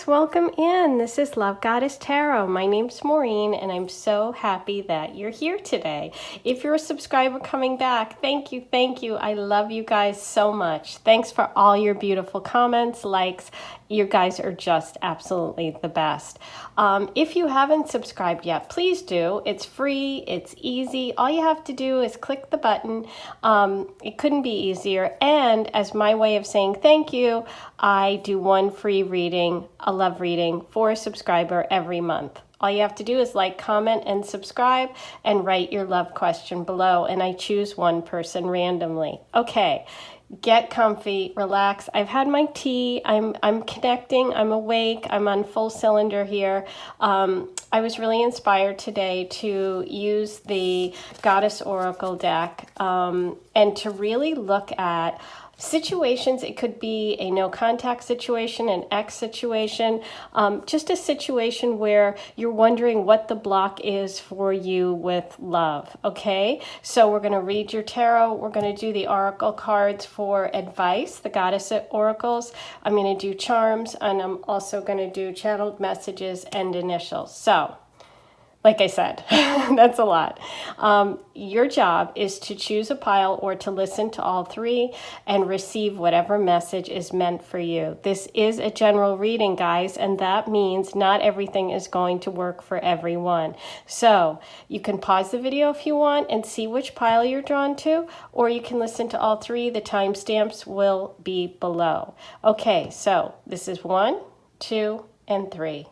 guys, welcome in. This is Love Goddess Tarot. My name's Maureen and I'm so happy that you're here today. If you're a subscriber coming back, thank you, thank you. I love you guys so much. Thanks for all your beautiful comments, likes. You guys are just absolutely the best. If you haven't subscribed yet, please do. It's free, it's easy. All you have to do is click the button. It couldn't be easier. And as my way of saying thank you, I do one free reading, a love reading for a subscriber every month. All you have to do is like, comment, and subscribe and write your love question below. And I choose one person randomly. Okay. Get comfy, relax. I've had my tea. I'm connecting. I'm awake. I'm on full cylinder here. I was really inspired today to use the Goddess Oracle deck and to really look at situations. It could be a no contact situation, an ex situation, just a situation where you're wondering what the block is for you with love. Okay, so we're going to read your tarot. We're going to do the oracle cards for advice, the goddess oracles. I'm going to do charms, and I'm also going to do channeled messages and initials. So like I said, that's a lot. Your job is to choose a pile or to listen to all three and receive whatever message is meant for you. This is a general reading, guys, and that means not everything is going to work for everyone. So you can pause the video if you want and see which pile you're drawn to, or you can listen to all three. The timestamps will be below. Okay, so this is 1, 2, and 3.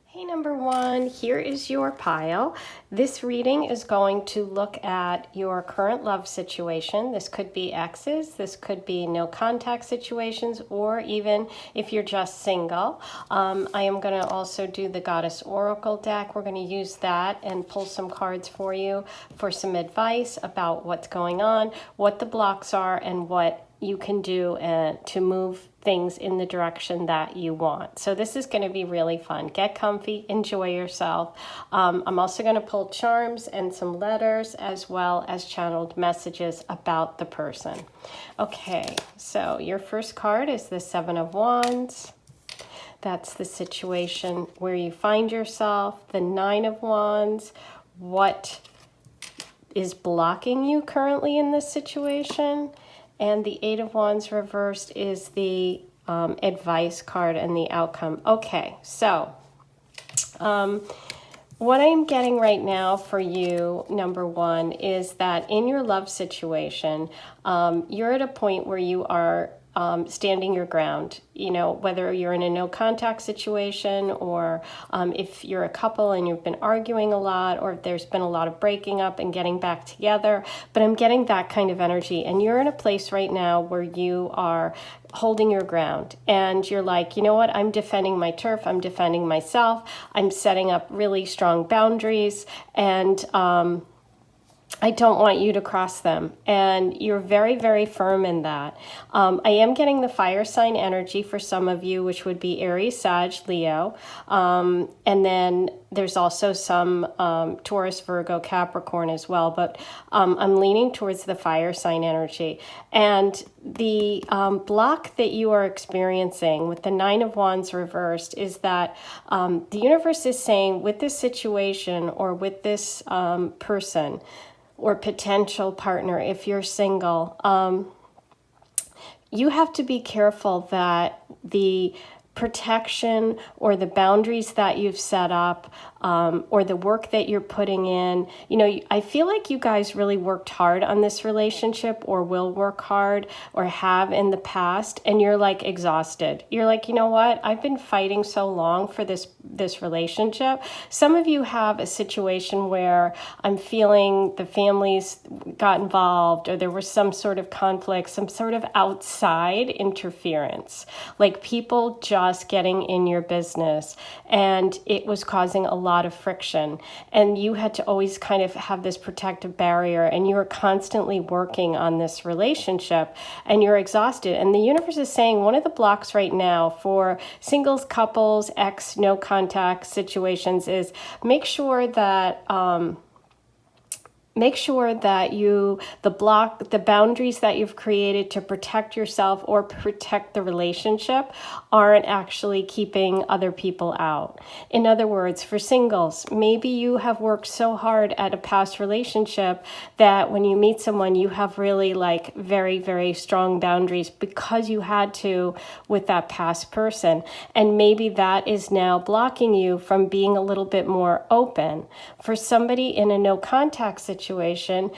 Hey, number 1, here is your pile. This reading is going to look at your current love situation. This could be exes, this could be no contact situations, or even if you're just single. I am going to also do the Goddess Oracle deck. We're going to use that and pull some cards for you for some advice about what's going on, what the blocks are, and what you can do to move things in the direction that you want. So this is going to be really fun. Get comfy, enjoy yourself. I'm also going to pull charms and some letters as well as channeled messages about the person. Okay, so your first card is the 7 of Wands. That's the situation where you find yourself. The 9 of Wands, what is blocking you currently in this situation? And the 8 of Wands reversed is the advice card and the outcome. Okay, so what I'm getting right now for you, number 1, is that in your love situation, you're at a point where you are standing your ground, you know, whether you're in a no contact situation or if you're a couple and you've been arguing a lot, or if there's been a lot of breaking up and getting back together. But I'm getting that kind of energy, and you're in a place right now where you are holding your ground and you're like, you know what, I'm defending my turf, I'm defending myself, I'm setting up really strong boundaries, and I don't want you to cross them. And you're very, very firm in that. I am getting the fire sign energy for some of you, which would be Aries, Sag, Leo. And then there's also some Taurus, Virgo, Capricorn as well. But I'm leaning towards the fire sign energy. And the block that you are experiencing with the 9 of Wands reversed is that the universe is saying with this situation or with this person, or potential partner, if you're single, you have to be careful that the protection or the boundaries that you've set up or the work that you're putting in, you know, I feel like you guys really worked hard on this relationship or will work hard or have in the past, and you're like exhausted. You're like, you know what? I've been fighting so long for this relationship. Some of you have a situation where I'm feeling the families got involved or there was some sort of conflict, some sort of outside interference, like people just getting in your business, and it was causing a lot of friction, and you had to always kind of have this protective barrier, and you were constantly working on this relationship, and you're exhausted. And the universe is saying one of the blocks right now for singles, couples, ex, no contact situations is make sure that make sure that the boundaries that you've created to protect yourself or protect the relationship aren't actually keeping other people out. In other words, for singles, maybe you have worked so hard at a past relationship that when you meet someone, you have really like very, very strong boundaries because you had to with that past person. And maybe that is now blocking you from being a little bit more open. For somebody in a no contact situation,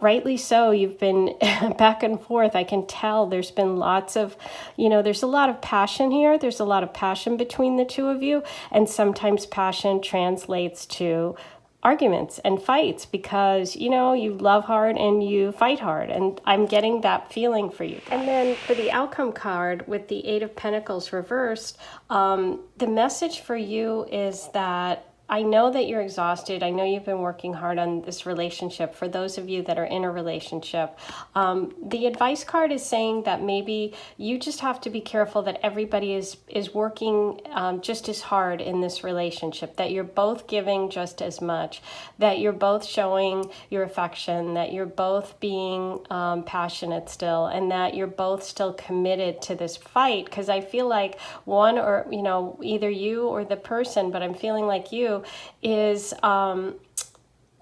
rightly so, you've been back and forth. I can tell there's been lots of, there's a lot of passion here. There's a lot of passion between the two of you. And sometimes passion translates to arguments and fights because, you love hard and you fight hard. And I'm getting that feeling for you. And then for the outcome card with the Eight of Pentacles reversed, the message for you is that I know that you're exhausted. I know you've been working hard on this relationship. For those of you that are in a relationship, the advice card is saying that maybe you just have to be careful that everybody is working just as hard in this relationship, that you're both giving just as much, that you're both showing your affection, that you're both being passionate still, and that you're both still committed to this fight. Because I feel like one or, either you or the person, but I'm feeling like you, is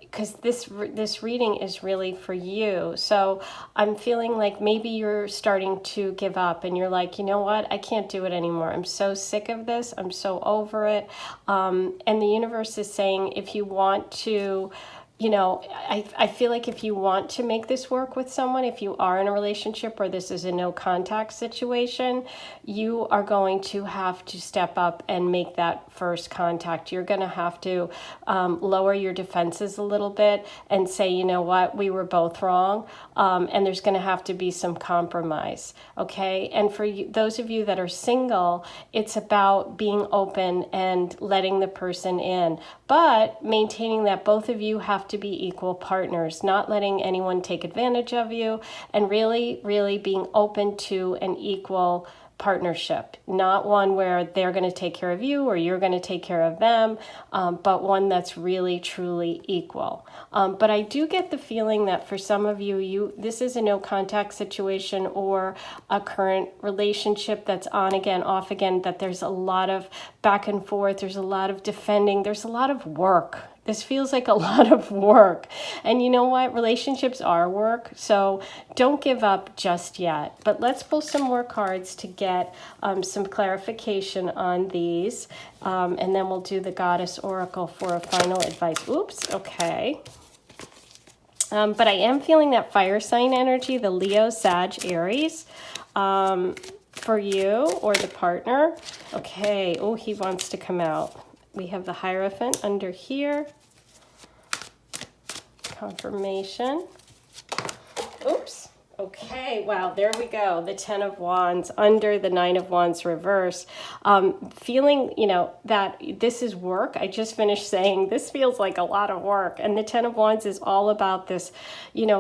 because this reading is really for you. So I'm feeling like maybe you're starting to give up and you're like, you know what, I can't do it anymore. I'm so sick of this. I'm so over it. And the universe is saying, if you want to, I feel like if you want to make this work with someone, if you are in a relationship or this is a no contact situation, you are going to have to step up and make that first contact. You're going to have to lower your defenses a little bit and say, you know what, we were both wrong. And there's going to have to be some compromise. Okay. And for you, those of you that are single, it's about being open and letting the person in, but maintaining that both of you have to be equal partners, not letting anyone take advantage of you, and really, really being open to an equal partnership, not one where they're going to take care of you or you're going to take care of them, but one that's really, truly equal. But I do get the feeling that for some of you, this is a no contact situation or a current relationship that's on again, off again, that there's a lot of back and forth, there's a lot of defending, there's a lot of work. This feels like a lot of work. And you know what? Relationships are work. So don't give up just yet. But let's pull some more cards to get some clarification on these. And then we'll do the Goddess Oracle for a final advice. Oops. Okay. But I am feeling that fire sign energy, the Leo, Sag, Aries, for you or the partner. Okay. Oh, he wants to come out. We have the Hierophant under here. Confirmation. Oops. Okay. Wow. There we go. The 10 of Wands under the 9 of Wands reverse. Feeling, that this is work. I just finished saying this feels like a lot of work. And the 10 of Wands is all about this,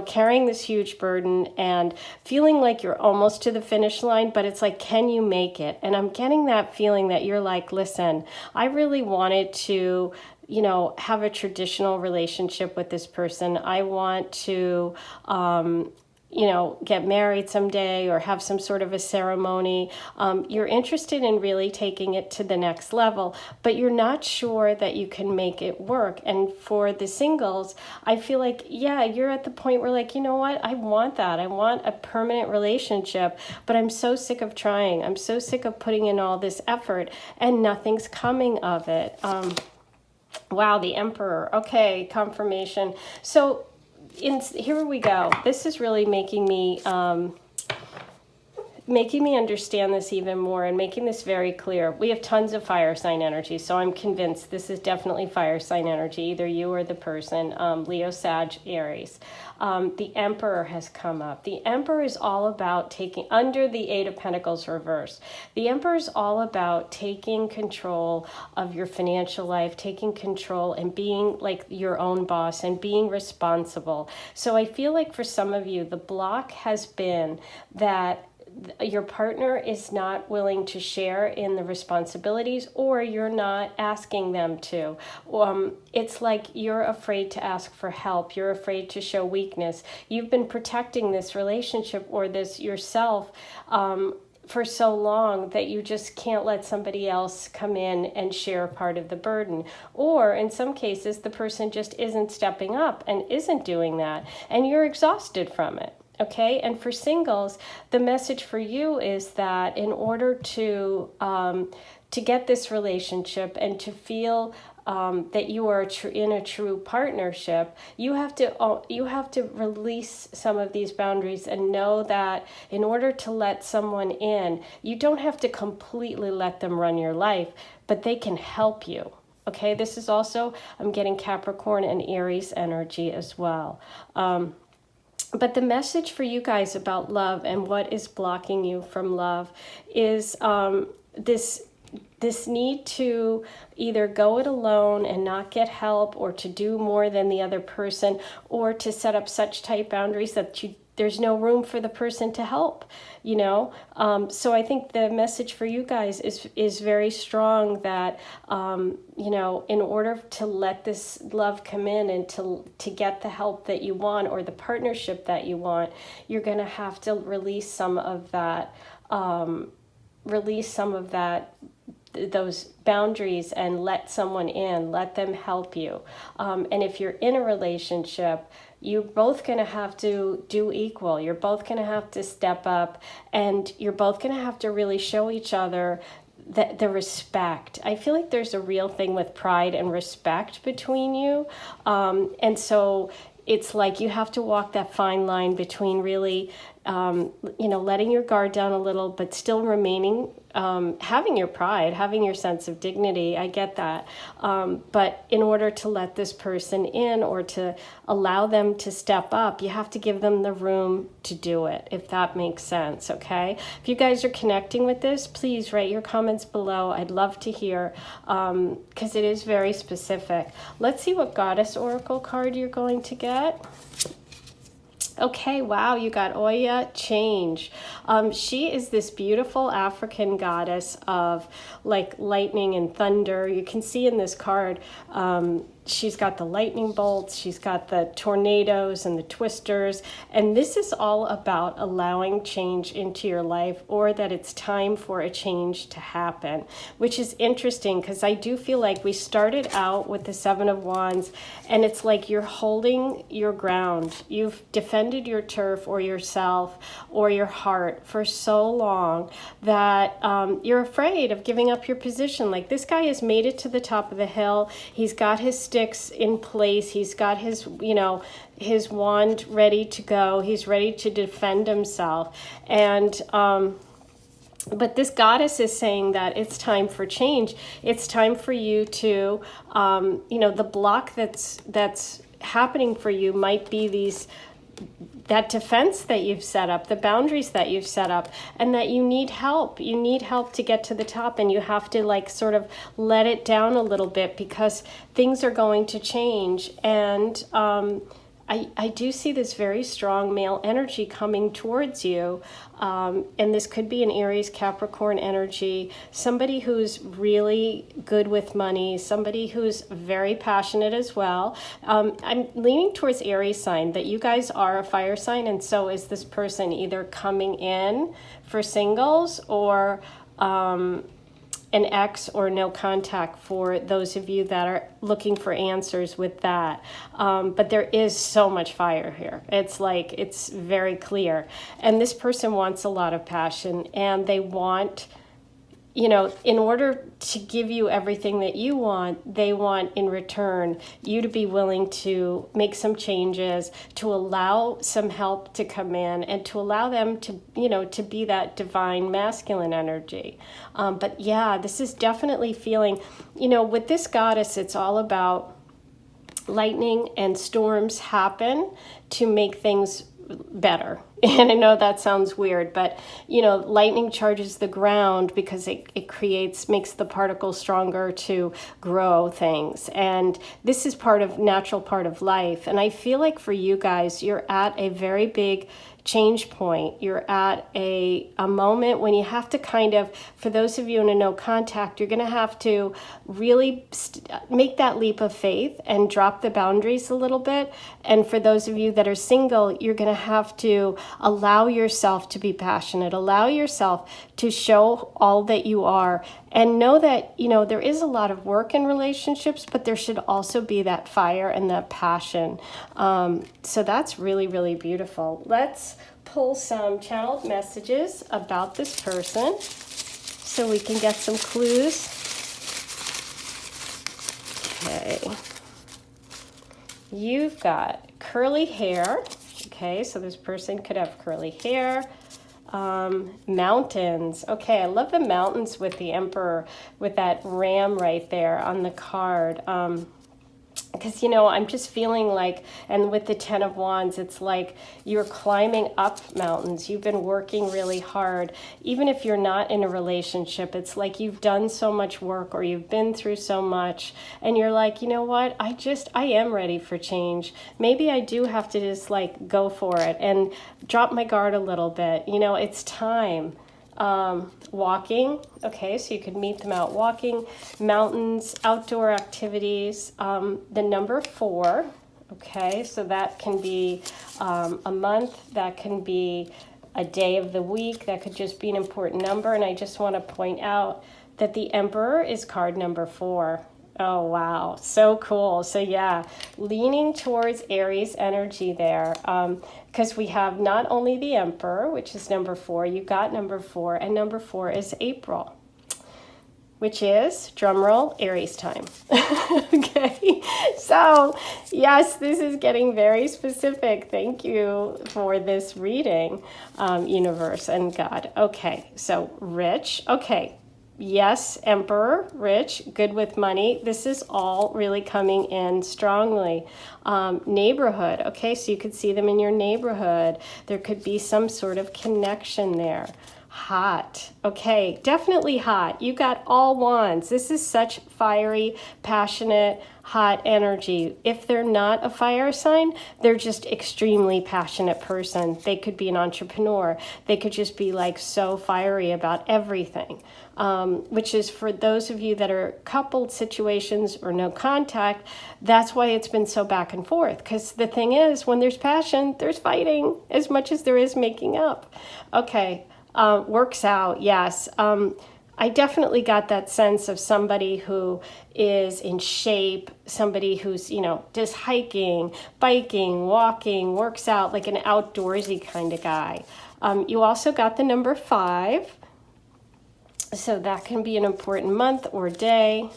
carrying this huge burden and feeling like you're almost to the finish line, but it's like, can you make it? And I'm getting that feeling that you're like, listen, I really wanted to have a traditional relationship with this person. I want to, get married someday or have some sort of a ceremony. You're interested in really taking it to the next level, but you're not sure that you can make it work. And for the singles, I feel like, you're at the point where like, you know what? I want that. I want a permanent relationship, but I'm so sick of trying. I'm so sick of putting in all this effort and nothing's coming of it. Wow, the Emperor. Okay, confirmation. So here we go. This is really making me understand this even more and making this very clear. We have tons of fire sign energy, so I'm convinced this is definitely fire sign energy, either you or the person, Leo, Sag, Aries. The Emperor has come up. The Emperor is all about taking, under the 8 of Pentacles reverse, the Emperor is all about taking control of your financial life, taking control and being like your own boss and being responsible. So I feel like for some of you, the block has been that your partner is not willing to share in the responsibilities, or you're not asking them to. It's like you're afraid to ask for help. You're afraid to show weakness. You've been protecting this relationship or this yourself for so long that you just can't let somebody else come in and share part of the burden. Or in some cases, the person just isn't stepping up and isn't doing that, and you're exhausted from it. Okay, and for singles, the message for you is that in order to get this relationship and to feel that you are in a true partnership, you have to release some of these boundaries and know that in order to let someone in, you don't have to completely let them run your life, but they can help you. Okay, this is also, I'm getting Capricorn and Aries energy as well. But the message for you guys about love and what is blocking you from love is this need to either go it alone and not get help, or to do more than the other person, or to set up such tight boundaries that there's no room for the person to help, So I think the message for you guys is very strong that, in order to let this love come in and to get the help that you want or the partnership that you want, you're going to have to release some of that, those boundaries, and let someone in, let them help you. And if you're in a relationship, you're both going to have to do equal. You're both going to have to step up, and you're both going to have to really show each other the respect. I feel like there's a real thing with pride and respect between you. And so it's like you have to walk that fine line between really, letting your guard down a little, but still remaining, having your pride, having your sense of dignity. I get that. But in order to let this person in or to allow them to step up, you have to give them the room to do it, if that makes sense, okay? If you guys are connecting with this, please write your comments below. I'd love to hear, because it is very specific. Let's see what Goddess Oracle card you're going to get. Okay, wow, you got Oya Change. She is this beautiful African goddess of like lightning and thunder. You can see in this card, she's got the lightning bolts, she's got the tornadoes and the twisters, and this is all about allowing change into your life, or that it's time for a change to happen, which is interesting because I do feel like we started out with the Seven of Wands, and it's like you're holding your ground. You've defended your turf or yourself or your heart for so long that you're afraid of giving up your position. Like, this guy has made it to the top of the hill. He's got his sticks in place. He's got his, his wand ready to go. He's ready to defend himself. And, but this goddess is saying that it's time for change. It's time for you to, the block that's happening for you might be that defense that you've set up, the boundaries that you've set up, and that you need help. You need help to get to the top, and you have to sort of let it down a little bit because things are going to change. And I do see this very strong male energy coming towards you. And this could be an Aries Capricorn energy, somebody who's really good with money, somebody who's very passionate as well. I'm leaning towards Aries sign, that you guys are a fire sign, and so is this person either coming in for singles or an ex or no contact for those of you that are looking for answers with that. But there is so much fire here. It's very clear. And this person wants a lot of passion, and they want, in order to give you everything that you want, they want in return you to be willing to make some changes, to allow some help to come in, and to allow them to, to be that divine masculine energy. But yeah, this is definitely feeling, with this goddess, it's all about lightning and storms happen to make things better. And I know that sounds weird, but you know, lightning charges the ground because it makes the particles stronger to grow things. And this is natural part of life. And I feel like for you guys, you're at a very big change point. You're at a moment when you have to kind of, for those of you in a no contact, you're going to have to really make that leap of faith and drop the boundaries a little bit. And for those of you that are single, you're going to have to allow yourself to be passionate, allow yourself to show all that you are, and know that, you know, there is a lot of work in relationships, but there should also be that fire and that passion. So that's really, really beautiful. Let's pull some channeled messages about this person so we can get some clues. Okay. You've got curly hair. Okay, so this person could have curly hair. Mountains. Okay, I love the mountains with the Emperor, with that ram right there on the card. Because, you know, I'm just feeling like, and with the Ten of Wands, it's like you're climbing up mountains. You've been working really hard. Even if you're not in a relationship, it's like you've done so much work or you've been through so much. And you're like, you know what? I am ready for change. Maybe I do have to just like go for it and drop my guard a little bit. You know, it's time. Walking. Okay, so you could meet them out walking. Mountains, outdoor activities. The number 4. Okay, so that can be a month, that can be a day of the week, that could just be an important number. And I just want to point out that the Emperor is card number 4. Oh, wow. So cool. So yeah, leaning towards Aries energy there. Because we have not only the Emperor, which is number 4, you got number 4, and number 4 is April, which is, drumroll, Aries time. Okay, so yes, this is getting very specific. Thank you for this reading, universe and God. Okay, so rich. Okay. Yes, Emperor, rich, good with money. This is all really coming in strongly. Neighborhood. Okay, so you could see them in your neighborhood. There could be some sort of connection there. Hot. Okay, definitely hot. You got all wands. This is such fiery, passionate, hot energy. If they're not a fire sign, they're just extremely passionate person. They could be an entrepreneur. They could just be like so fiery about everything. Which is for those of you that are coupled situations or no contact, that's why it's been so back and forth. Because the thing is, when there's passion, there's fighting as much as there is making up. Okay. Works out, yes. I definitely got that sense of somebody who is in shape, somebody who's, you know, just hiking, biking, walking, works out, like an outdoorsy kind of guy. You also got the number 5. So that can be an important month or day.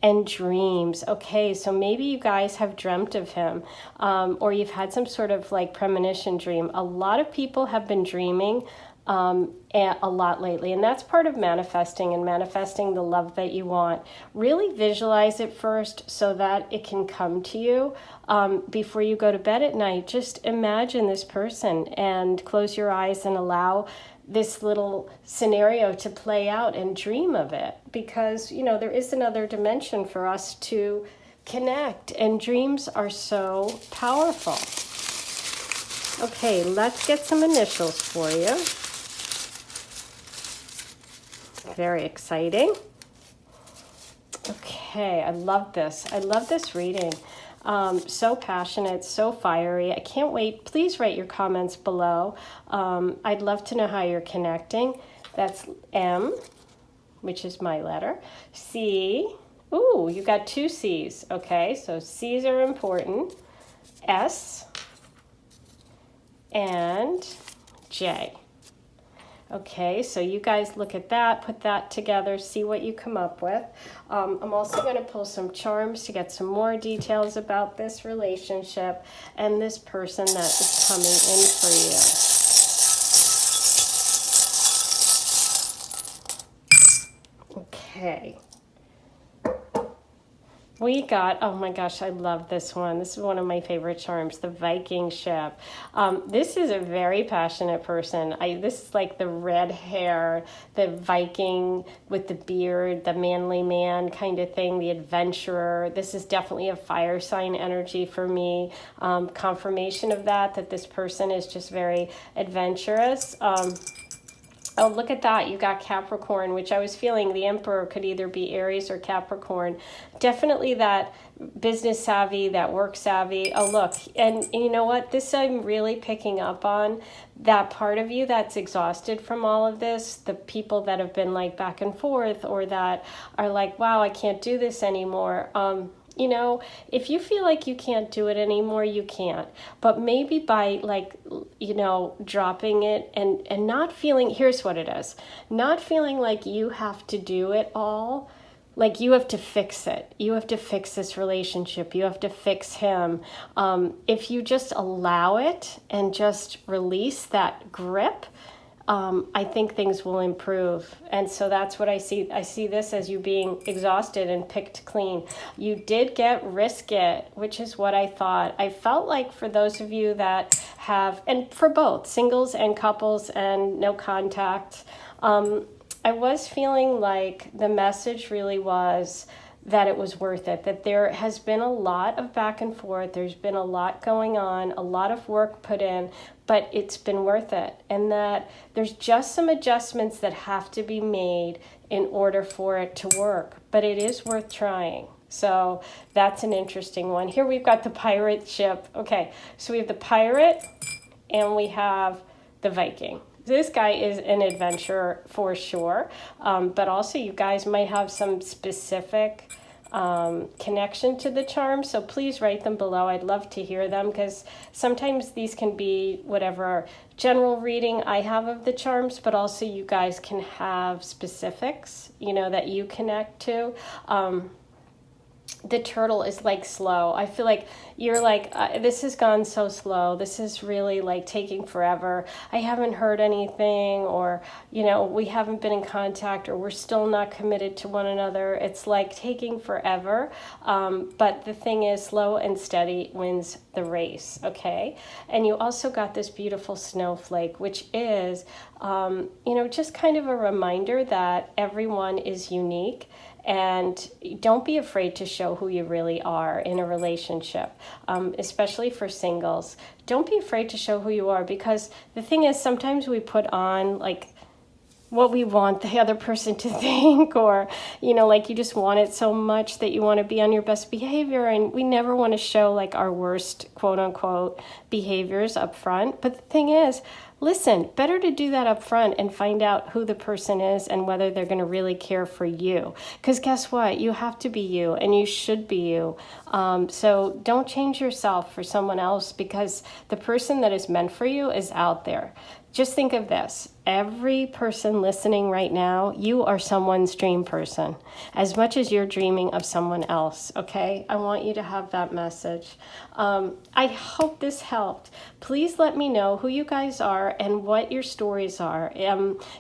And dreams. Okay, so maybe you guys have dreamt of him, or you've had some sort of like premonition dream. A lot of people have been dreaming a lot lately, and that's part of manifesting the love that you want. Really visualize it first so that it can come to you before you go to bed at night. Just imagine this person and close your eyes and allow this little scenario to play out and dream of it, because you know there is another dimension for us to connect, and dreams are so powerful. Okay, let's get some initials for you. Very exciting. Okay, I love this. I love this reading. So passionate, so fiery. I can't wait. Please write your comments below. I'd love to know how you're connecting. That's M, which is my letter. C. Ooh, you got 2 C's. Okay, so C's are important. S and J. Okay, so you guys look at that, put that together, see what you come up with. I'm also going to pull some charms to get some more details about this relationship and this person that is coming in for you. Okay. We got, oh my gosh, I love this one. This is one of my favorite charms, the Viking ship. This is a very passionate person. This is like the red hair, the Viking with the beard, the manly man kind of thing, the adventurer. This is definitely a fire sign energy for me. Confirmation of that this person is just very adventurous. Oh, look at that. You got Capricorn, which I was feeling the Emperor could either be Aries or Capricorn. Definitely that business savvy, that work savvy. Oh, look. And you know what? This I'm really picking up on. That part of you that's exhausted from all of this. The people that have been like back and forth or that are like, wow, I can't do this anymore. You know, if you feel like you can't do it anymore, you can't. But maybe by like, you know, dropping it and not feeling, here's what it is. Not feeling like you have to do it all. Like you have to fix it. You have to fix this relationship. You have to fix him. If you just allow it and just release that grip, I think things will improve. And so that's what I see. I see this as you being exhausted and picked clean. You did get risk it, which is what I thought. I felt like for those of you that have, and for both singles and couples and no contact, I was feeling like the message really was that it was worth it, that there has been a lot of back and forth, there's been a lot going on, a lot of work put in, but it's been worth it, and that there's just some adjustments that have to be made in order for it to work, but it is worth trying. So that's an interesting one. Here we've got the pirate ship. Okay, so we have the pirate and we have the Viking. This guy is an adventurer for sure, but also you guys might have some specific connection to the charms, so please write them below. I'd love to hear them because sometimes these can be whatever general reading I have of the charms, but also you guys can have specifics, you know, that you connect to. The turtle is like slow. I feel like you're like, this has gone so slow. This is really like taking forever. I haven't heard anything, or, you know, we haven't been in contact, or we're still not committed to one another. It's like taking forever. But the thing is, slow and steady wins the race. Okay. And you also got this beautiful snowflake, which is, you know, just kind of a reminder that everyone is unique. And don't be afraid to show who you really are in a relationship, especially for singles. Don't be afraid to show who you are, because the thing is, sometimes we put on like what we want the other person to think, or, you know, like you just want it so much that you want to be on your best behavior, and we never want to show like our worst quote unquote behaviors up front. But the thing is, listen, better to do that up front and find out who the person is and whether they're going to really care for you. Because guess what? You have to be you, and you should be you. So don't change yourself for someone else, because the person that is meant for you is out there. Just think of this. Every person listening right now, you are someone's dream person, as much as you're dreaming of someone else, okay? I want you to have that message. I hope this helped. Please let me know who you guys are and what your stories are.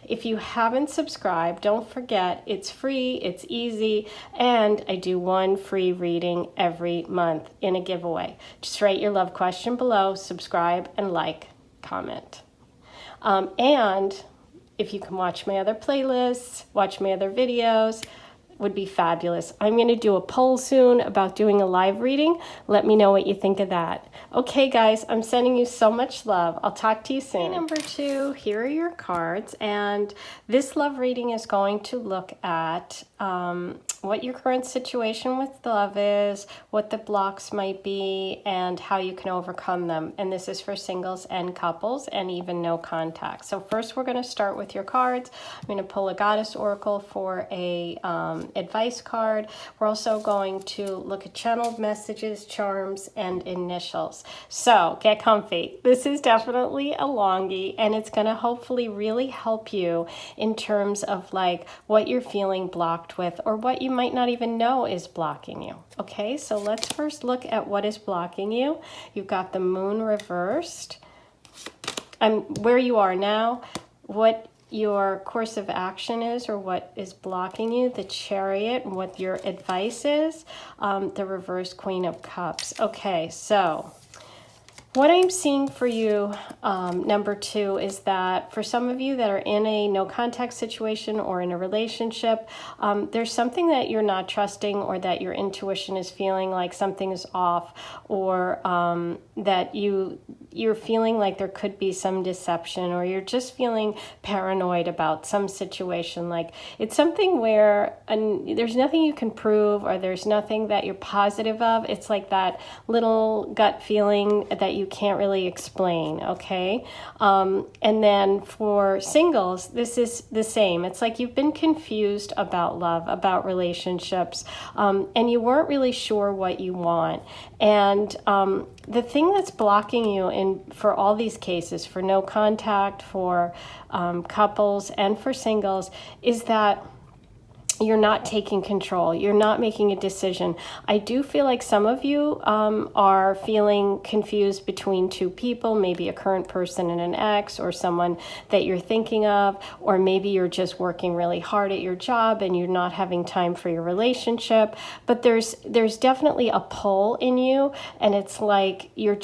If you haven't subscribed, don't forget, it's free, it's easy, and I do one free reading every month in a giveaway. Just write your love question below, subscribe, and like, comment. And if you can watch my other playlists, watch my other videos, would be fabulous. I'm going to do a poll soon about doing a live reading. Let me know what you think of that. Okay, guys, I'm sending you so much love. I'll talk to you soon. Number 2, here are your cards. And this love reading is going to look at what your current situation with love is, what the blocks might be, and how you can overcome them. And this is for singles and couples and even no contact. So first we're going to start with your cards. I'm going to pull a Goddess Oracle for a advice card. We're also going to look at channeled messages, charms, and initials. So get comfy. This is definitely a longie, and it's going to hopefully really help you in terms of like what you're feeling blocked with, or what you might not even know is blocking you. Okay, so let's first look at what is blocking you. You've got the moon reversed. Where you are now, what your course of action is, or what is blocking you, the Chariot, and what your advice is, the reverse Queen of Cups. Okay, so what I'm seeing for you, number 2, is that for some of you that are in a no contact situation or in a relationship, there's something that you're not trusting, or that your intuition is feeling like something is off, or that you're feeling like there could be some deception, or you're just feeling paranoid about some situation. Like it's something where there's nothing you can prove, or there's nothing that you're positive of. It's like that little gut feeling that you can't really explain, okay? And then for singles, this is the same. It's like you've been confused about love, about relationships, and you weren't really sure what you want. And the thing that's blocking you for all these cases, for no contact, for couples, and for singles, is that you're not taking control. You're not making a decision. I do feel like some of you are feeling confused between two people, maybe a current person and an ex, or someone that you're thinking of, or maybe you're just working really hard at your job and you're not having time for your relationship. But there's definitely a pull in you, and it's like you're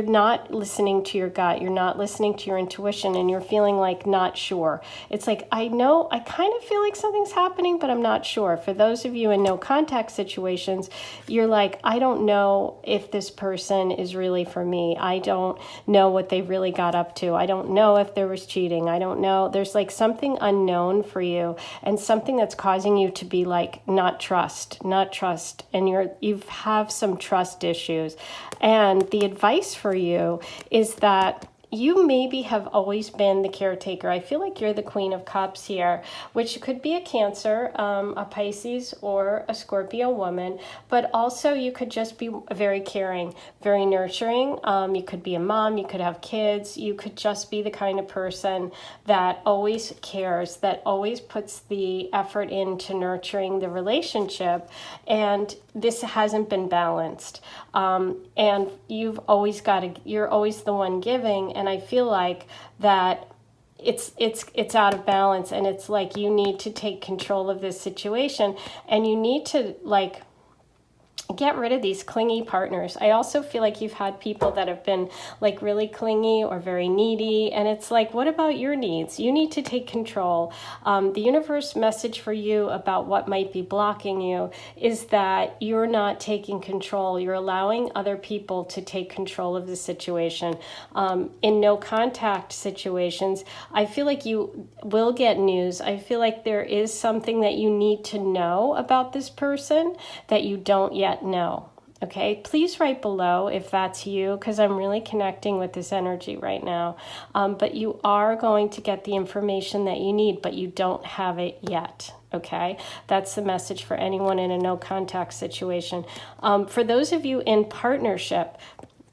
not listening to your gut. You're not listening to your intuition, and you're feeling like not sure. It's like, I know, I kind of feel like something's happening, but I'm not sure. For those of you in no contact situations, you're like, I don't know if this person is really for me. I don't know what they really got up to. I don't know if there was cheating. I don't know. There's like something unknown for you, and something that's causing you to be like, not trust. And you have some trust issues. And the advice for you is that you maybe have always been the caretaker. I feel like you're the Queen of Cups here, which could be a Cancer, a Pisces, or a Scorpio woman, but also you could just be very caring, very nurturing. You could be a mom, you could have kids, you could just be the kind of person that always cares, that always puts the effort into nurturing the relationship, and this hasn't been balanced. And you're always the one giving, and I feel like that it's out of balance, and it's like you need to take control of this situation, and you need to like get rid of these clingy partners. I also feel like you've had people that have been like really clingy or very needy, and it's like, what about your needs? You need to take control. The universe message for you about what might be blocking you is that you're not taking control. You're allowing other people to take control of the situation. In no contact situations, I feel like you will get news. I feel like there is something that you need to know about this person that you don't yet know. Okay, please write below if that's you, because I'm really connecting with this energy right now. But you are going to get the information that you need, but you don't have it yet. Okay, that's the message for anyone in a no contact situation. For those of you in partnership,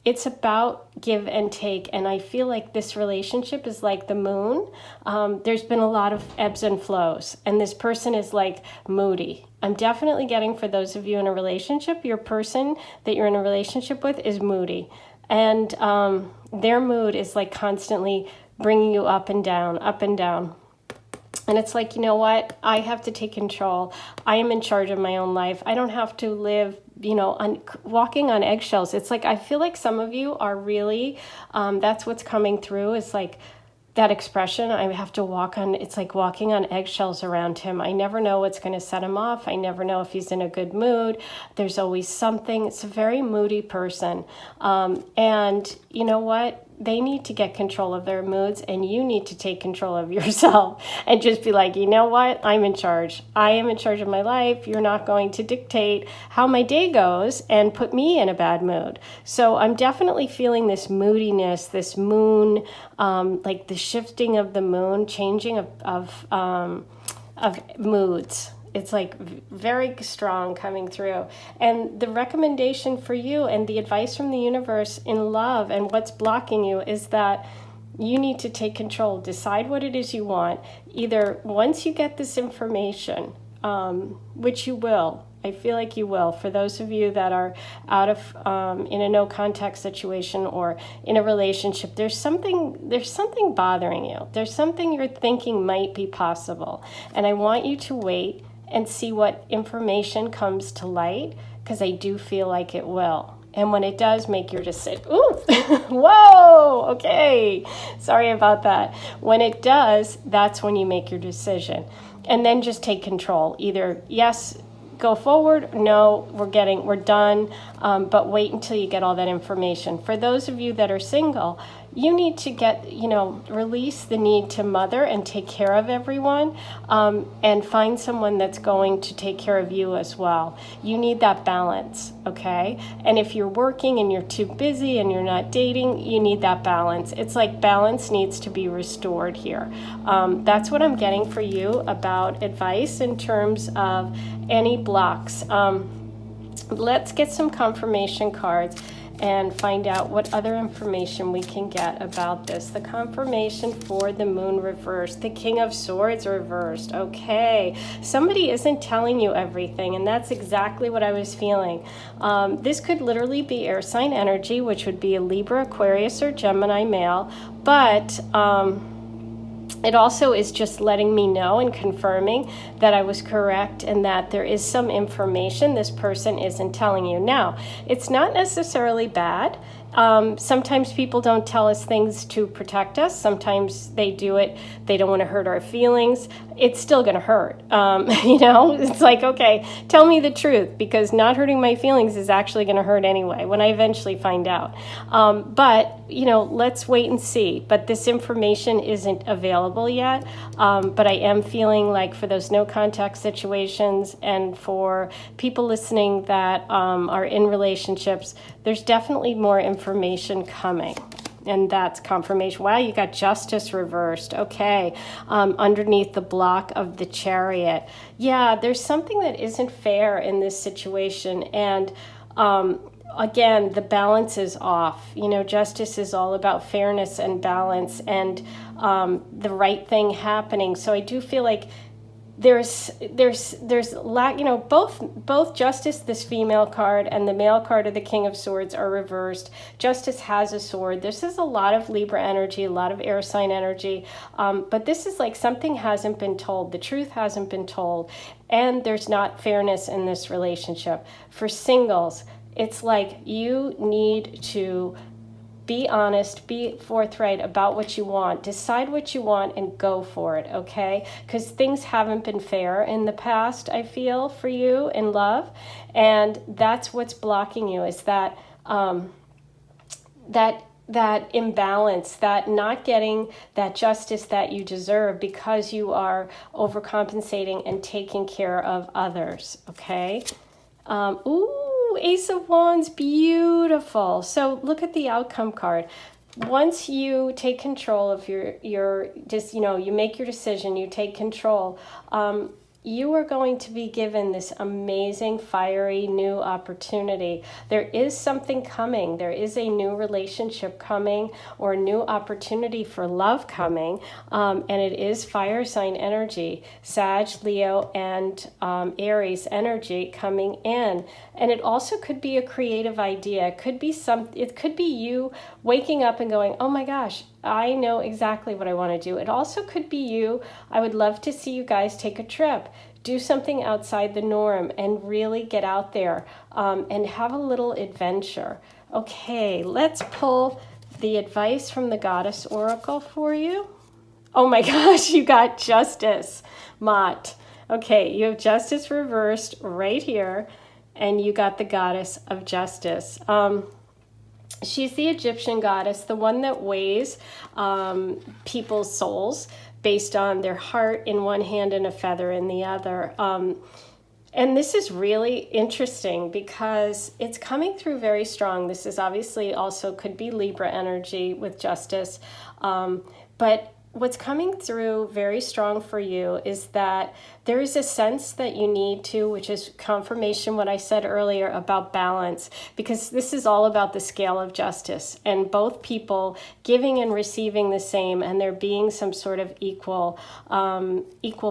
it's about give and take, and I feel like this relationship is like the moon. There's been a lot of ebbs and flows, and this person is like moody. I'm definitely getting, for those of you in a relationship, your person that you're in a relationship with is moody, and their mood is like constantly bringing you up and down, up and down. And it's like, you know what? I have to take control. I am in charge of my own life. I don't have to live, walking on eggshells. It's like, I feel like some of you are really, that's what's coming through. It's like that expression, I have to it's like walking on eggshells around him. I never know what's going to set him off. I never know if he's in a good mood. There's always something. It's a very moody person. And you know what? They need to get control of their moods, and you need to take control of yourself and just be like, you know what? I'm in charge. I am in charge of my life. You're not going to dictate how my day goes and put me in a bad mood. So I'm definitely feeling this moodiness, this moon, like the shifting of the moon, changing of moods. It's like very strong coming through. And the recommendation for you and the advice from the universe in love and what's blocking you is that you need to take control. Decide what it is you want. Either once you get this information, which you will, I feel like you will. For those of you that are out of in a no contact situation or in a relationship, there's something bothering you. There's something you're thinking might be possible. And I want you to wait and see what information comes to light, because I do feel like it will. And when it does, make your decision. Ooh, whoa, okay. Sorry about that. When it does, that's when you make your decision. And then just take control. Either yes, go forward, no, we're done, but wait until you get all that information. For those of you that are single, you need to release the need to mother and take care of everyone, and find someone that's going to take care of you as well. You need that balance, okay? And if you're working and you're too busy and you're not dating, you need that balance. It's like balance needs to be restored here. That's what I'm getting for you about advice in terms of any blocks. Let's get some confirmation cards and find out what other information we can get about this. The confirmation for the moon reversed, the King of Swords reversed. Okay, somebody isn't telling you everything, and that's exactly what I was feeling. This could literally be air sign energy, which would be a Libra, Aquarius, or Gemini male, but it also is just letting me know and confirming that I was correct and that there is some information this person isn't telling you. Now, it's not necessarily bad. Sometimes people don't tell us things to protect us. Sometimes they do it. They don't want to hurt our feelings. It's still going to hurt. It's like, okay, tell me the truth, because not hurting my feelings is actually going to hurt anyway when I eventually find out. But let's wait and see. But this information isn't available yet. But I am feeling like for those no contact situations and for people listening that are in relationships, there's definitely more information coming. And that's confirmation. Wow, you got Justice reversed. Okay, underneath the block of the Chariot. Yeah, there's something that isn't fair in this situation. And again, the balance is off. Justice is all about fairness and balance and the right thing happening. So I do feel like there's lack, both Justice, this female card, and the male card of the King of Swords are reversed. Justice has a sword. This is a lot of Libra energy, a lot of air sign energy, but this is like something hasn't been told. The truth hasn't been told, and there's not fairness in this relationship. For singles, it's like you need to be honest, be forthright about what you want, decide what you want and go for it, okay? Because things haven't been fair in the past, I feel, for you in love. And that's what's blocking you, is that that imbalance, that not getting that justice that you deserve because you are overcompensating and taking care of others, okay? Ace of Wands, beautiful. So look at the outcome card. Once you take control of you make your decision, you take control, you are going to be given this amazing, fiery new opportunity. There is something coming. There is a new relationship coming, or a new opportunity for love coming, and it is fire sign energy, Sag, Leo, and Aries energy coming in. And it also could be a creative idea. It could be you waking up and going, oh my gosh, I know exactly what I want to do. It also could be you. I would love to see you guys take a trip, do something outside the norm, and really get out there and have a little adventure. Okay, let's pull the advice from the Goddess Oracle for you. Oh my gosh, you got Justice, Mott. Okay, you have Justice reversed right here, and you got the Goddess of Justice. She's the Egyptian goddess, the one that weighs people's souls based on their heart in one hand and a feather in the other. And this is really interesting because it's coming through very strong. This is obviously also could be Libra energy with Justice. But what's coming through very strong for you is that there is a sense that you need to, which is confirmation what I said earlier about balance, because this is all about the scale of justice and both people giving and receiving the same, and there being some sort of equal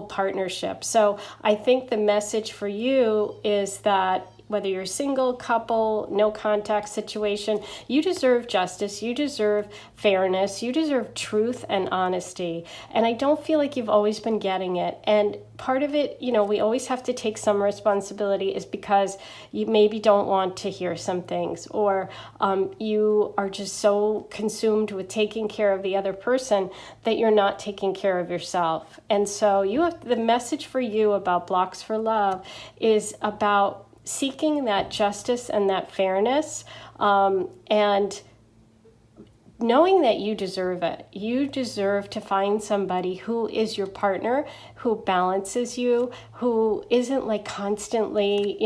partnership. So I think the message for you is that whether you're single, couple, no contact situation, you deserve justice, you deserve fairness, you deserve truth and honesty. And I don't feel like you've always been getting it. And part of it, we always have to take some responsibility, is because you maybe don't want to hear some things, or you are just so consumed with taking care of the other person that you're not taking care of yourself. And so the message for you about Blocks for Love is about seeking that justice and that fairness, and knowing that you deserve it. You deserve to find somebody who is your partner, who balances you, who isn't like constantly,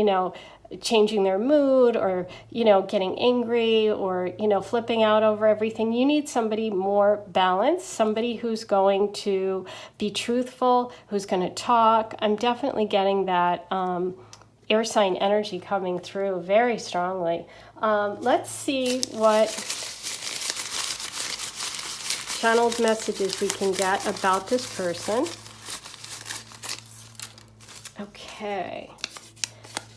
changing their mood, or, getting angry, or, flipping out over everything. You need somebody more balanced, somebody who's going to be truthful, who's going to talk. I'm definitely getting that air sign energy coming through very strongly. Let's see what channeled messages we can get about this person. Okay.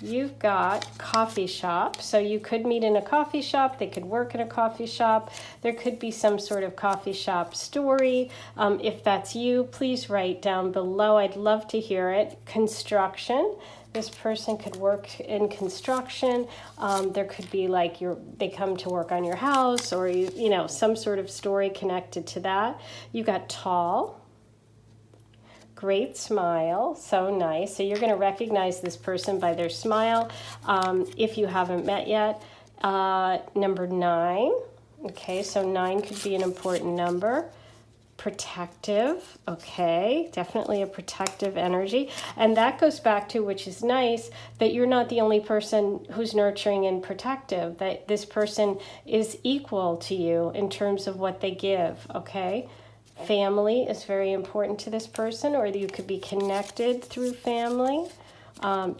You've got coffee shop. So you could meet in a coffee shop. They could work in a coffee shop. There could be some sort of coffee shop story. If that's you, please write down below. I'd love to hear it. Construction. This person could work in construction. There could be like they come to work on your house, or some sort of story connected to that. You got tall. Great smile, so nice. So you're going to recognize this person by their smile if you haven't met yet. Number 9. Okay, so 9 could be an important number. Protective, okay, definitely a protective energy. And that goes back to, which is nice, that you're not the only person who's nurturing and protective, that this person is equal to you in terms of what they give, okay? Family is very important to this person, or you could be connected through family.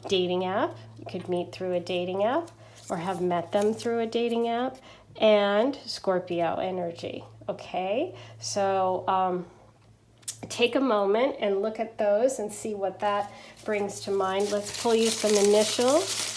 Dating app, you could meet through a dating app, or have met them through a dating app. And Scorpio energy. Okay, so take a moment and look at those and see what that brings to mind. Let's pull you some initials.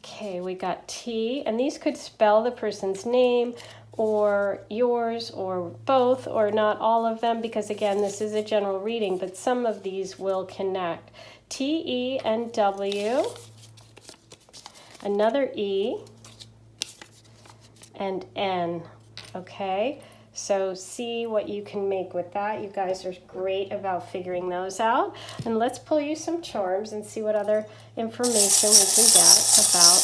Okay, we got T, and these could spell the person's name, or yours, or both, or not all of them, because again, this is a general reading, but some of these will connect. T, E, and W. Another E, and N, okay? So see what you can make with that. You guys are great about figuring those out. And let's pull you some charms and see what other information we can get about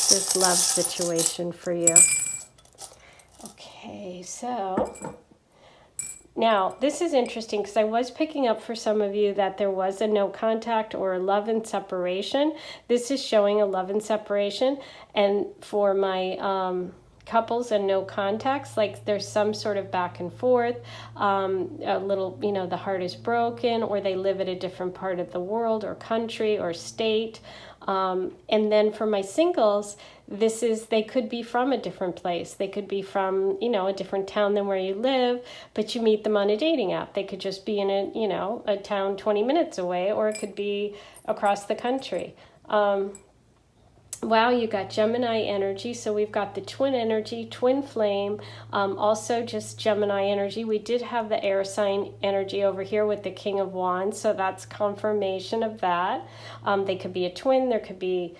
this love situation for you. Okay, so now, this is interesting because I was picking up for some of you that there was a no contact or a love and separation. This is showing a love and separation. And for my couples and no contacts, like there's some sort of back and forth, a little, the heart is broken, or they live at a different part of the world or country or state. And then for my singles, they could be from a different place. They could be from, a different town than where you live, but you meet them on a dating app. They could just be in a town 20 minutes away, or it could be across the country. Wow, you got Gemini energy. So we've got the twin energy, twin flame, also just Gemini energy. We did have the air sign energy over here with the King of Wands, so that's confirmation of that. They could be a twin. There could be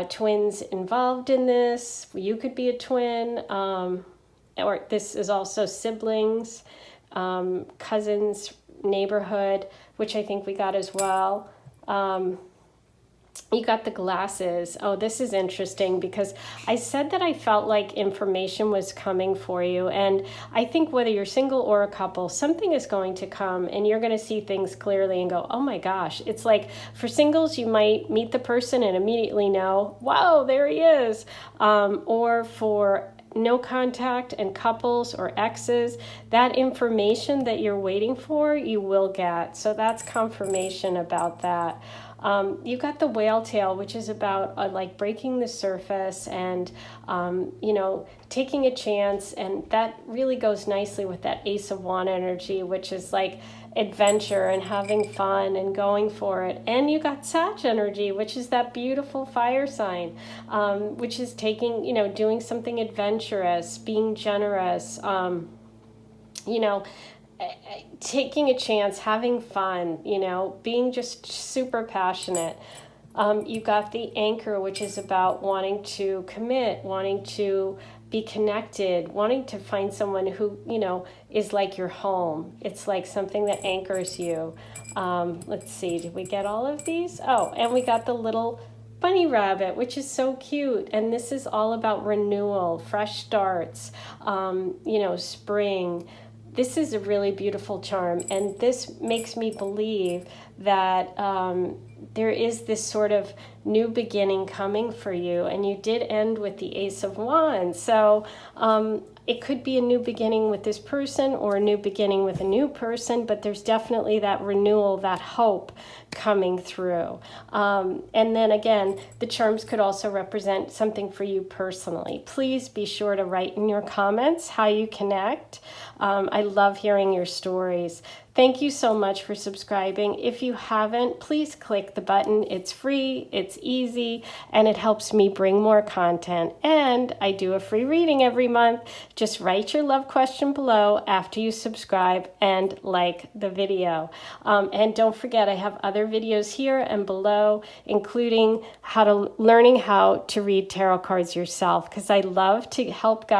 twins involved in this. You could be a twin, or this is also siblings, cousins, neighborhood, which I think we got as well. You got the glasses. Oh, this is interesting because I said that I felt like information was coming for you. And I think whether you're single or a couple, something is going to come and you're going to see things clearly and go, oh my gosh. It's like for singles, you might meet the person and immediately know, wow, there he is. Or for no contact and couples or exes, that information that you're waiting for, you will get. So that's confirmation about that. You've got the whale tail, which is about like breaking the surface and, taking a chance. And that really goes nicely with that Ace of Wand energy, which is like adventure and having fun and going for it. And you got Sag energy, which is that beautiful fire sign, which is taking, doing something adventurous, being generous, taking a chance, having fun, being just super passionate. You got the anchor, which is about wanting to commit, wanting to be connected, wanting to find someone who, is like your home. It's like something that anchors you. Let's see, did we get all of these? Oh, and we got the little bunny rabbit, which is so cute. And this is all about renewal, fresh starts, spring. This is a really beautiful charm, and this makes me believe that there is this sort of new beginning coming for you, and you did end with the Ace of Wands. So it could be a new beginning with this person or a new beginning with a new person, but there's definitely that renewal, that hope coming through. And then again, the charms could also represent something for you personally. Please be sure to write in your comments how you connect. I love hearing your stories. Thank you so much for subscribing. If you haven't, please click the button. It's free, it's easy, and it helps me bring more content. And I do a free reading every month. Just write your love question below after you subscribe and like the video. And don't forget, I have other videos here and below, including learning how to read tarot cards yourself, because I love to help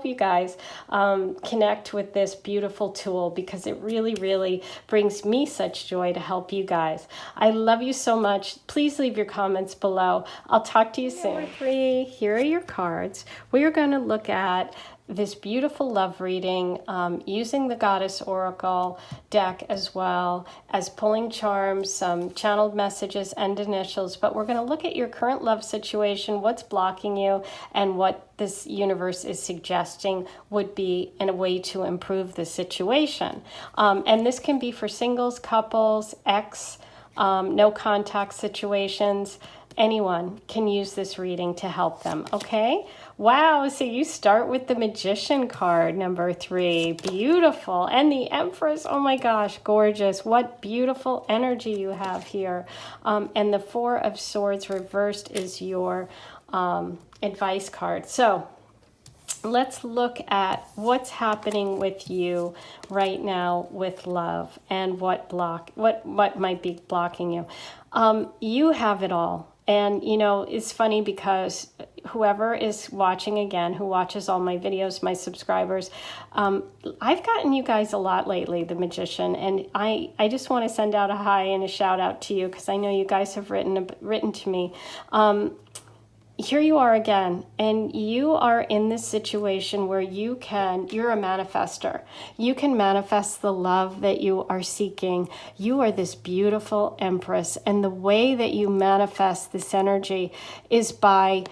you guys connect with this beautiful tool, because it really brings me such joy to help you guys. I love you so much. Please leave your comments below. I'll talk to you soon. Number 3, here are your cards. We are going to look at this beautiful love reading using the Goddess Oracle deck, as well as pulling charms, some channeled messages and initials. But we're going to look at your current love situation, what's blocking you, and what this universe is suggesting would be in a way to improve the situation. And this can be for singles, couples, ex, no contact situations. Anyone can use this reading to help them, okay? Wow, so you start with the Magician card, number 3. Beautiful. And the Empress, oh my gosh, gorgeous. What beautiful energy you have here. And the 4 of Swords reversed is your advice card. So let's look at what's happening with you right now with love and what might be blocking you. You have it all. And, it's funny because whoever is watching again, who watches all my videos, my subscribers, I've gotten you guys a lot lately, the Magician. And I just want to send out a hi and a shout out to you, because I know you guys have written to me. Here you are again, and you are in this situation where you're a manifester. You can manifest the love that you are seeking. You are this beautiful Empress, and the way that you manifest this energy is by,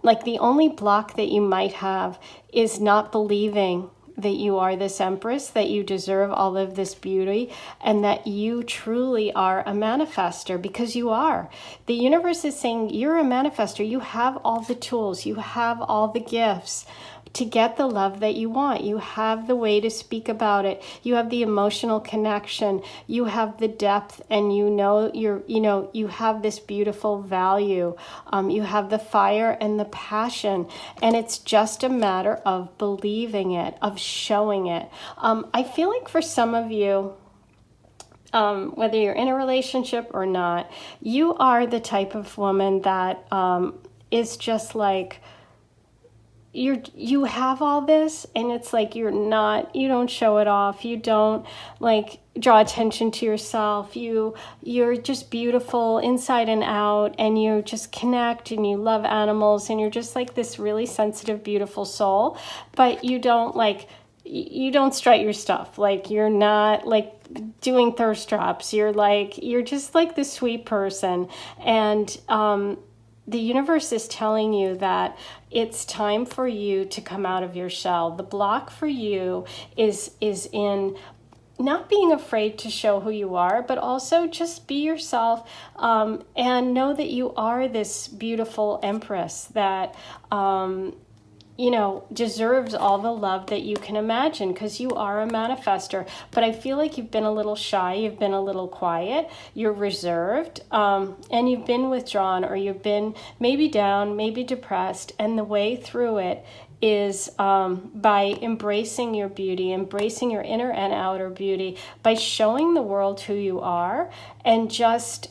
the only block that you might have is not believing that you are this Empress, that you deserve all of this beauty, and that you truly are a manifester, because you are. The universe is saying you're a manifester. You have all the tools. You have all the gifts to get the love that you want. You have the way to speak about it. You have the emotional connection. You have the depth, and you have this beautiful value. You have the fire and the passion, and it's just a matter of believing it, of showing it. I feel like for some of you, whether you're in a relationship or not, you are the type of woman that is just like, you have all this, and it's like you don't show it off. You don't draw attention to yourself. You're just beautiful inside and out, and you just connect, and you love animals, and you're just like this really sensitive, beautiful soul. But you don't strut your stuff. You're not doing thirst traps. You're just this sweet person. And the universe is telling you that it's time for you to come out of your shell. The block for you is in not being afraid to show who you are, but also just be yourself, and know that you are this beautiful empress that deserves all the love that you can imagine, because you are a manifester. But I feel like you've been a little shy, you've been a little quiet, you're reserved, and you've been withdrawn, or you've been maybe down, maybe depressed. And the way through it is by embracing your beauty, embracing your inner and outer beauty, by showing the world who you are, and just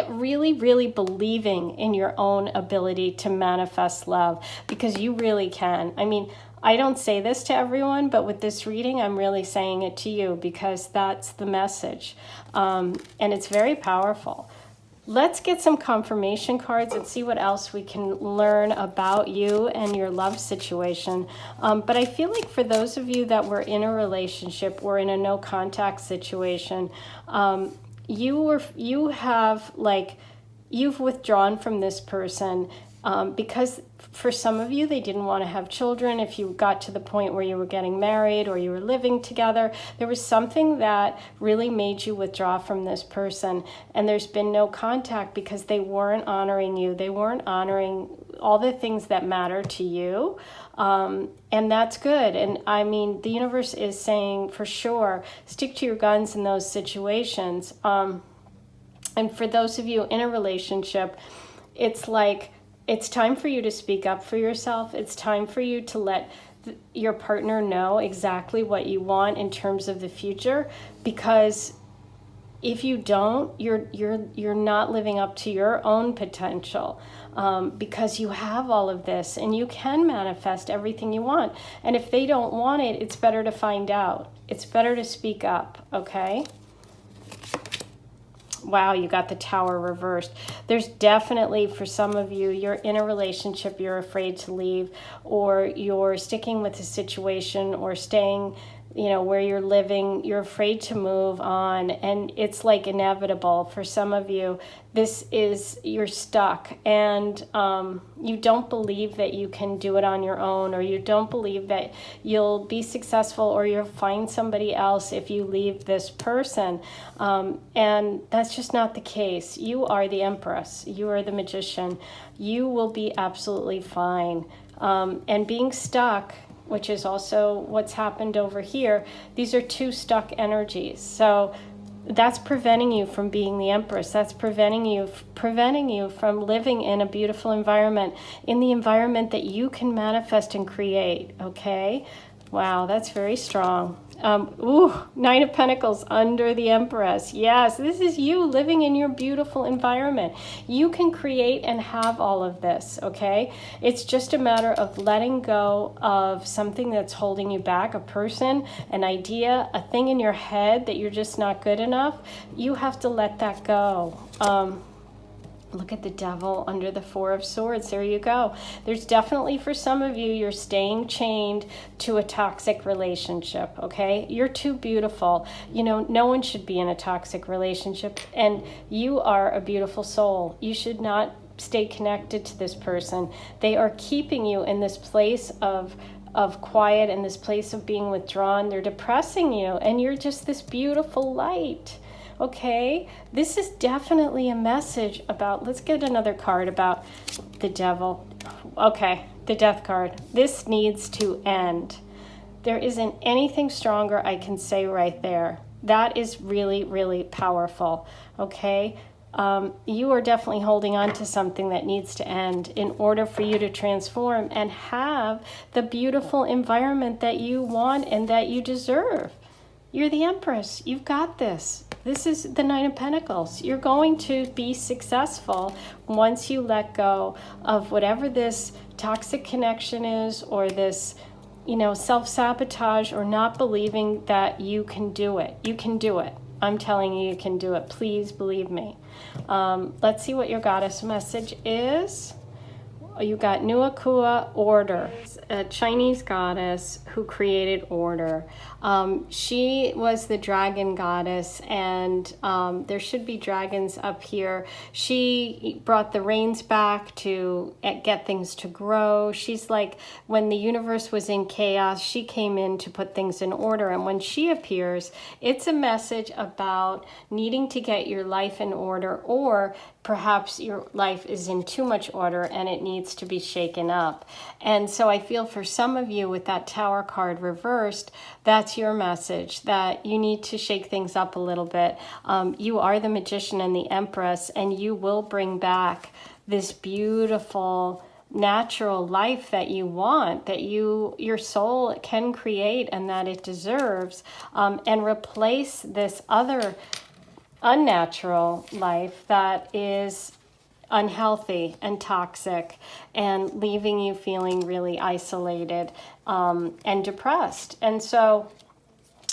really, really believing in your own ability to manifest love, because you really can. I mean, I don't say this to everyone, but with this reading, I'm really saying it to you, because that's the message. And it's very powerful. Let's get some confirmation cards and see what else we can learn about you and your love situation. But I feel like for those of you that were in a relationship or in a no contact situation, you've withdrawn from this person because for some of you, they didn't want to have children. If you got to the point where you were getting married or you were living together, there was something that really made you withdraw from this person. And there's been no contact because they weren't honoring you. They weren't honoring all the things that matter to you. And that's good. And I mean, the universe is saying for sure, stick to your guns in those situations. And for those of you in a relationship, it's like, it's time for you to speak up for yourself. It's time for you to let your partner know exactly what you want in terms of the future, because if you don't, you're not living up to your own potential, because you have all of this and you can manifest everything you want. And if they don't want it, it's better to find out. It's better to speak up, okay? Wow, you got the Tower reversed. There's definitely, for some of you, you're in a relationship, you're afraid to leave, or you're sticking with the situation, or staying, where you're living, you're afraid to move on, and it's like inevitable. For some of you, you're stuck, and you don't believe that you can do it on your own, or you don't believe that you'll be successful, or you'll find somebody else if you leave this person, and that's just not the case. You are the Empress. You are the Magician. You will be absolutely fine. And being stuck, which is also what's happened over here, these are two stuck energies. So that's preventing you from being the Empress. That's preventing you from living in a beautiful environment, in the environment that you can manifest and create, okay? Wow, that's very strong. Nine of Pentacles under the Empress. Yes, this is you living in your beautiful environment. You can create and have all of this, okay? It's just a matter of letting go of something that's holding you back, a person, an idea, a thing in your head that you're just not good enough. You have to let that go. Look at the Devil under the Four of Swords. There you go. There's definitely, for some of you, you're staying chained to a toxic relationship, okay? You're too beautiful. No one should be in a toxic relationship, and you are a beautiful soul. You should not stay connected to this person. They are keeping you in this place of quiet, and this place of being withdrawn. They're depressing you, and you're just this beautiful light. Okay, this is definitely a message about, let's get another card about the Devil. Okay, the Death card. This needs to end. There isn't anything stronger I can say right there. That is really, really powerful, okay? You are definitely holding on to something that needs to end in order for you to transform and have the beautiful environment that you want and that you deserve. You're the Empress. You've got this. This is the Nine of Pentacles. You're going to be successful once you let go of whatever this toxic connection is, or this, self-sabotage, or not believing that you can do it. You can do it. I'm telling you, you can do it. Please believe me. Let's see what your goddess message is. You got Nuakua, order, a Chinese goddess who created order. She was the dragon goddess, and there should be dragons up here. She brought the rains back to get things to grow. She's like, when the universe was in chaos, she came in to put things in order. And when she appears, it's a message about needing to get your life in order, or perhaps your life is in too much order and it needs to be shaken up. And so I feel for some of you with that Tower card reversed, that's your message, that you need to shake things up a little bit. You are the Magician and the Empress, and you will bring back this beautiful natural life that you want, that your soul can create and that it deserves, and replace this other unnatural life that is unhealthy and toxic and leaving you feeling really isolated and depressed. And so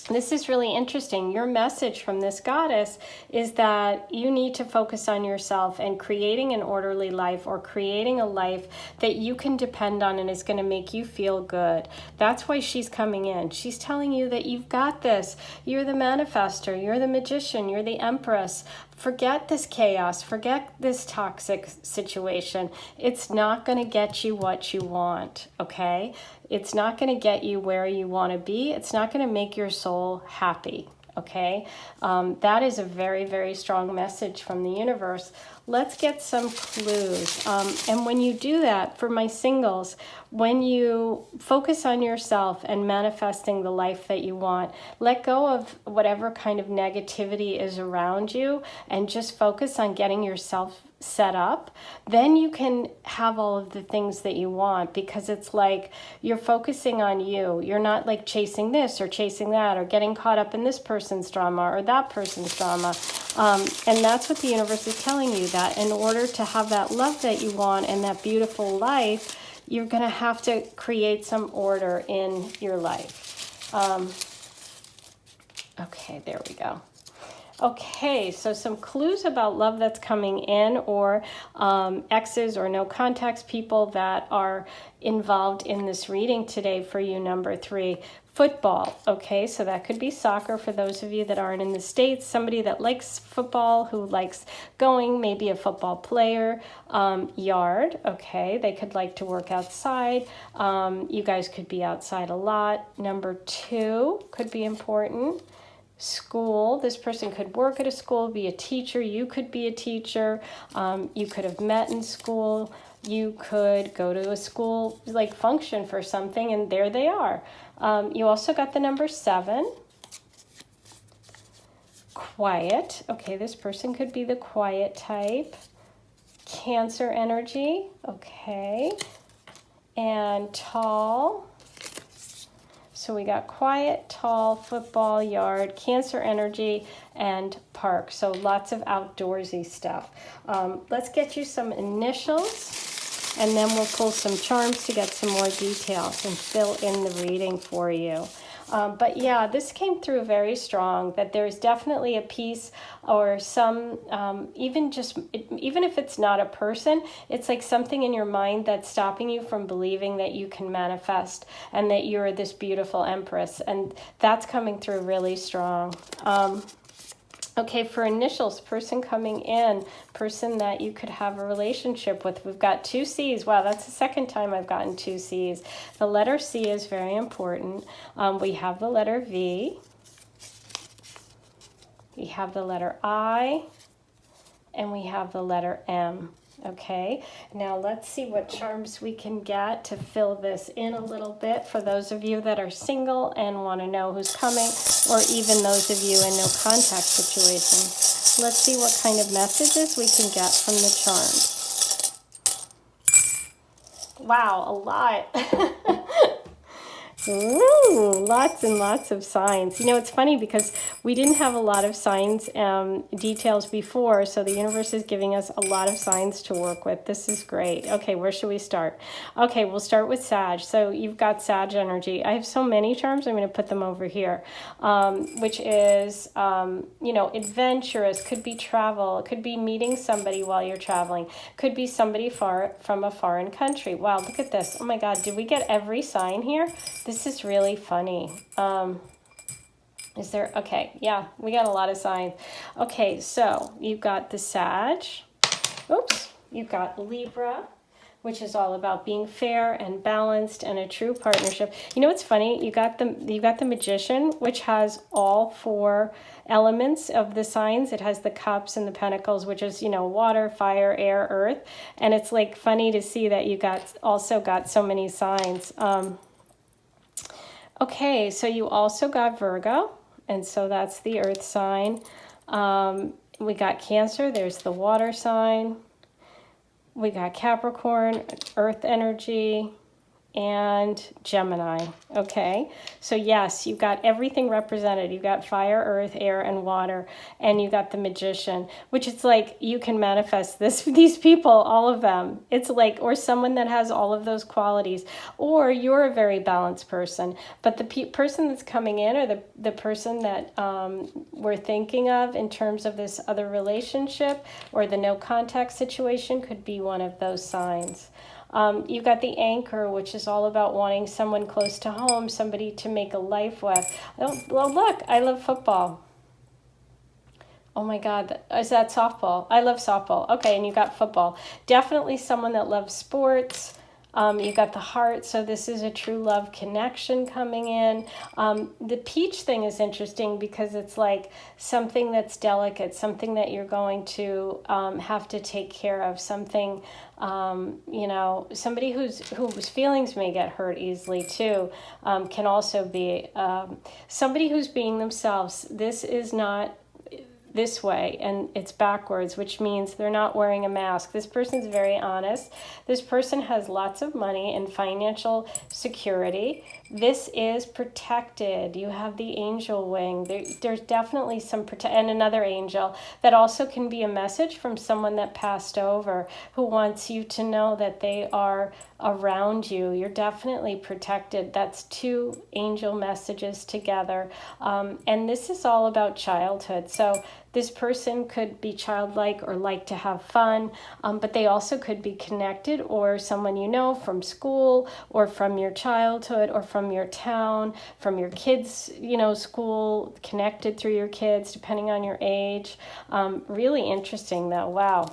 this is really interesting. Your message from this goddess is that you need to focus on yourself and creating an orderly life, or creating a life that you can depend on and is going to make you feel good. That's why she's coming in. She's telling you that you've got this. You're the manifester. You're the magician. You're the empress. Forget this chaos. Forget this toxic situation. It's not going to get you what you want, okay? It's not going to get you where you want to be. It's not going to make your soul happy, okay? That is a very, very strong message from the universe. Let's get some clues. And when you do that, for my singles, when you focus on yourself and manifesting the life that you want, let go of whatever kind of negativity is around you and just focus on getting yourself set up. Then you can have all of the things that you want, because it's like you're focusing on you. You're not like chasing this or chasing that or getting caught up in this person's drama or that person's drama. And that's what the universe is telling you, that in order to have that love that you want and that beautiful life, you're going to have to create some order in your life. Okay, there we go. Okay, so some clues about love that's coming in, or exes or no contacts, people that are involved in this reading today for you, number 3. Football, okay, so that could be soccer for those of you that aren't in the States, somebody that likes football, who likes going, maybe a football player. Yard, okay, they could like to work outside. You guys could be outside a lot. Number 2 could be important. School, this person could work at a school, be a teacher, you could be a teacher, you could have met in school, you could go to a school like function for something, and there they are. You also got the number 7. Quiet, okay, this person could be the quiet type. Cancer energy, okay, and tall. So we got quiet, tall, football, yard, Cancer energy, and park. So lots of outdoorsy stuff. Let's get you some initials, and then we'll pull some charms to get some more details and fill in the reading for you. But yeah, this came through very strong, that there's definitely a piece or some, even if it's not a person, it's like something in your mind that's stopping you from believing that you can manifest and that you're this beautiful empress. And that's coming through really strong. Okay, for initials, person coming in, person that you could have a relationship with. We've got 2 C's. Wow, that's the second time I've gotten 2 C's. The letter C is very important. We have the letter V. We have the letter I. And we have the letter M. Okay, now let's see what charms we can get to fill this in a little bit for those of you that are single and want to know who's coming, or even those of you in no contact situation. Let's see what kind of messages we can get from the charms. Wow, a lot. Ooh, lots and lots of signs. You know, it's funny because We didn't have a lot of signs details before, so the universe is giving us a lot of signs to work with. This is great. Okay, where should we start? Okay, we'll start with Sag. So you've got Sag energy. I have so many charms, I'm going to put them over here, which is, you know, adventurous, could be travel, could be meeting somebody while you're traveling, could be somebody far from a foreign country. Wow, look at this. Oh my God, did we get every sign here? This is really funny. Is there, okay, yeah, we got a lot of signs. Okay, so you've got the Sag. Oops, you've got Libra, which is all about being fair and balanced and a true partnership. You know what's funny? You got the Magician, which has all 4 elements of the signs. It has the cups and the pentacles, which is, you know, water, fire, air, earth. And it's like funny to see that you also got so many signs. Okay, so you also got Virgo, and so that's the earth sign. We got Cancer, there's the water sign. We got Capricorn, earth energy, and Gemini. Okay, so yes, you've got everything represented. You've got fire, earth, air, and water, and you got the Magician, which it's like you can manifest these people, all of them. It's like, or someone that has all of those qualities, or you're a very balanced person, but the person that's coming in, or the person that we're thinking of in terms of this other relationship or the no contact situation could be one of those signs. You got the Anchor, which is all about wanting someone close to home, somebody to make a life with. Oh, well, look, I love football. Oh my God, is that softball? I love softball. Okay, and you got football. Definitely someone that loves sports. You got the Heart, so this is a true love connection coming in. The Peach thing is interesting because it's like something that's delicate, something that you're going to have to take care of, something, you know, somebody whose feelings may get hurt easily too, can also be somebody who's being themselves. This is not this way and it's backwards, which means they're not wearing a mask. This person's very honest. This person has lots of money and financial security. This is protected. You have the angel wing. There's definitely some and another angel that also can be a message from someone that passed over who wants you to know that they are around you. You're definitely protected. That's 2 angel messages together. And this is all about childhood. So this person could be childlike or like to have fun, but they also could be connected or someone you know from school or from your childhood or from your town, from your kids, you know, school, connected through your kids, depending on your age. Really interesting though. Wow.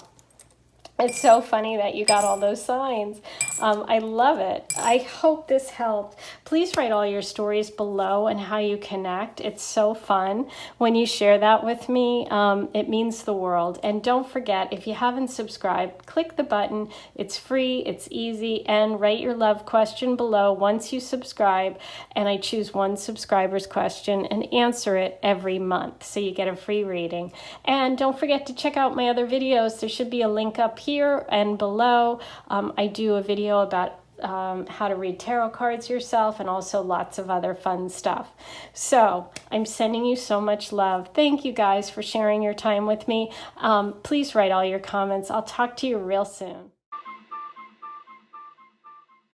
It's so funny that you got all those signs. I love it. I hope this helped. Please write all your stories below and how you connect. It's so fun when you share that with me. It means the world. And don't forget, if you haven't subscribed, click the button. It's free, it's easy, and write your love question below once you subscribe. And I choose one subscriber's question and answer it every month, so you get a free reading. And don't forget to check out my other videos. There should be a link up here and below. I do a video about how to read tarot cards yourself and also lots of other fun stuff. So I'm sending you so much love. Thank you guys for sharing your time with me. Please write all your comments. I'll talk to you real soon.